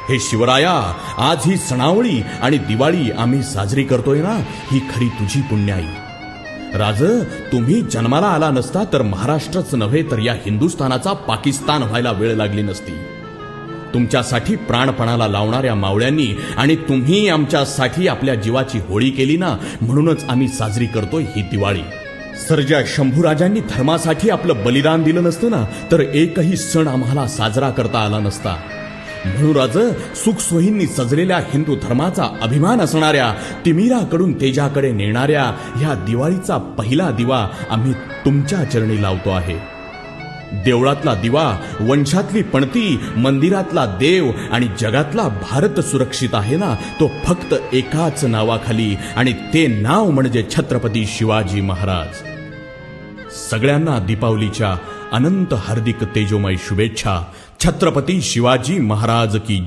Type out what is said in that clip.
हे शिवराया, आज ही सणावळी आणि दिवाळी आम्ही साजरी करतोय ना, ही खरी तुझी पुण्याई. राज, तुम्ही जन्माला आला नसता तर महाराष्ट्रच नव्हे तर या हिंदुस्थानाचा पाकिस्तान व्हायला वेळ लागली नसती. तुमच्यासाठी प्राणपणाला लावणाऱ्या मावळ्यांनी आणि तुम्ही आमच्यासाठी आपल्या जीवाची होळी केली ना, म्हणूनच आम्ही साजरी करतोय ही दिवाळी. सर्जा शंभूराजांनी धर्मासाठी आपलं बलिदान दिलं नसतं ना, तर एकही सण आम्हाला साजरा करता आला नसता. म्हणून राज, सुखसोयींनी सजलेल्या हिंदू धर्माचा अभिमान असणाऱ्या, तिमिराकडून तेजाकडे नेणाऱ्या ह्या दिवाळीचा पहिला दिवा आम्ही तुमच्या चरणी लावतो आहे. देवळातला दिवा, वंशातली पणती, मंदिरातला देव आणि जगातला भारत सुरक्षित आहे ना, तो फक्त एकाच नावाखाली, आणि ते नाव म्हणजे छत्रपती शिवाजी महाराज. सगळ्यांना दीपावलीच्या अनंत हार्दिक तेजोमय शुभेच्छा. छत्रपती शिवाजी महाराज की